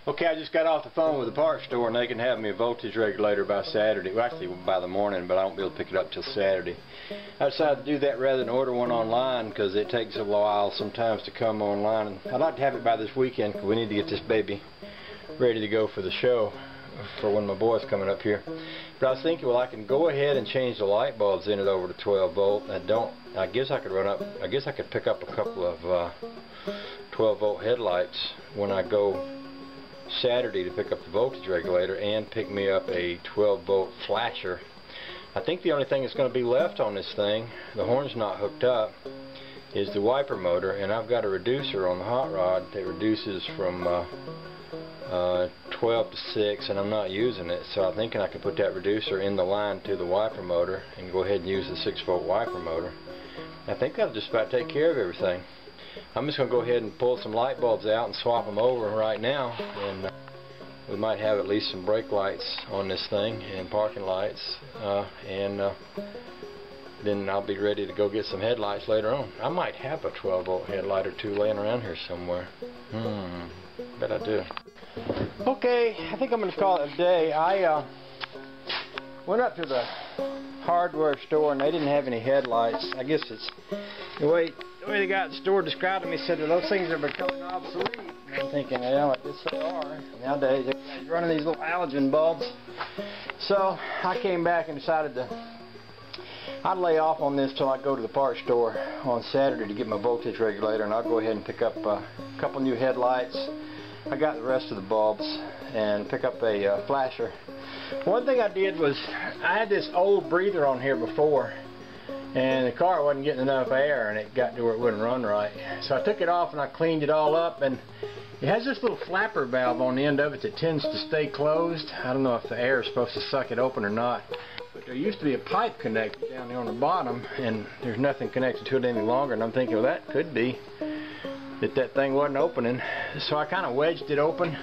Okay, I just got off the phone with the parts store and they can have me a voltage regulator by Saturday. Well, actually by the morning, but I won't be able to pick it up till Saturday. I decided to do that rather than order one online because it takes a while sometimes to come online. And I'd like to have it by this weekend because we need to get this baby ready to go for the show for when my boy's coming up here. But I was thinking, well, I can go ahead and change the light bulbs in it over to 12 volt. I guess I could pick up a couple of 12 volt headlights when I go Saturday to pick up the voltage regulator and pick me up a 12 volt flasher. I think the only thing that's going to be left on this thing, the horn's not hooked up, is the wiper motor, and I've got a reducer on the hot rod that reduces from 12 to 6, and I'm not using it, so I'm thinking I could put that reducer in the line to the wiper motor and go ahead and use the 6 volt wiper motor. I think that'll just about take care of everything. I'm just going to go ahead and pull some light bulbs out and swap them over right now, and we might have at least some brake lights on this thing and parking lights, and then I'll be ready to go get some headlights later on. I might have a 12 volt headlight or two laying around here somewhere. Bet I do. Okay, I think I'm going to call it a day. I went up to the hardware store and they didn't have any headlights. I guess it's the way the guy at the store described them. He said, well, those things are becoming obsolete. And I'm thinking, well, I guess they are. Nowadays they're running these little halogen bulbs. So I came back and decided I'd lay off on this till I go to the parts store on Saturday to get my voltage regulator, and I'll go ahead and pick up a couple new headlights. I got the rest of the bulbs and pick up a flasher. One thing I did was I had this old breather on here before, and the car wasn't getting enough air and it got to where it wouldn't run right. So I took it off and I cleaned it all up, and it has this little flapper valve on the end of it that tends to stay closed. I don't know if the air is supposed to suck it open or not, but there used to be a pipe connected down there on the bottom, and there's nothing connected to it any longer, and I'm thinking, well, that could be that thing wasn't opening. So I kind of wedged it open,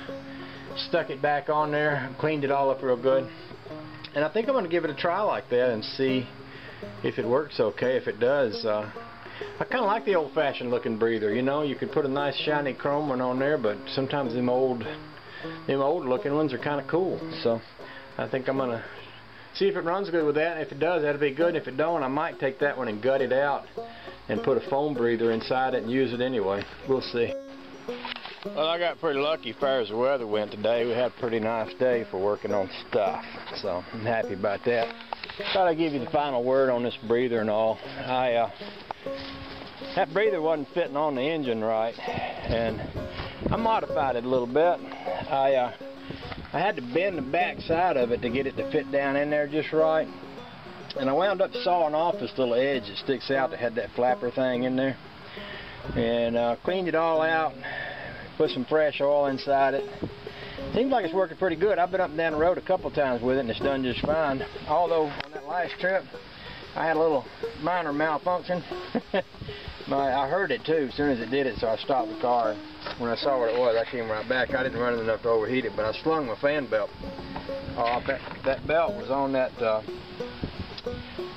stuck it back on there, cleaned it all up real good, and I think I'm going to give it a try like that and see if it works okay. If it does, I kind of like the old-fashioned looking breather. You know, you could put a nice shiny chrome one on there, but sometimes them old looking ones are kind of cool. So I think I'm going to see if it runs good with that. If it does, that'll be good. If it don't, I might take that one and gut it out and put a foam breather inside it and use it anyway. We'll see. Well, I got pretty lucky as far as the weather went today. We had a pretty nice day for working on stuff, so I'm happy about that. Thought I'd give you the final word on this breather and all. That breather wasn't fitting on the engine right, and I modified it a little bit. I had to bend the back side of it to get it to fit down in there just right, and I wound up sawing off this little edge that sticks out that had that flapper thing in there, and cleaned it all out, put some fresh oil inside it. Seems like it's working pretty good. I've been up and down the road a couple times with it and it's done just fine, although on that last trip I had a little minor malfunction. I heard it too as soon as it did it, so I stopped the car. When I saw what it was, I came right back. I didn't run it enough to overheat it, but I slung my fan belt off. That belt was on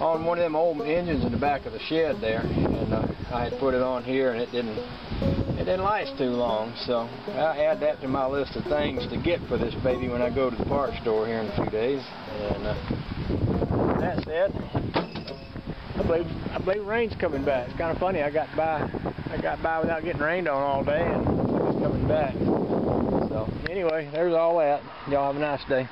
on one of them old engines in the back of the shed there, and I had put it on here, and it didn't last too long. So I add that to my list of things to get for this baby when I go to the parts store here in a few days. And that said, I believe rain's coming back. It's kind of funny. I got by without getting rained on all day, and it's coming back. So anyway, there's all that. Y'all have a nice day.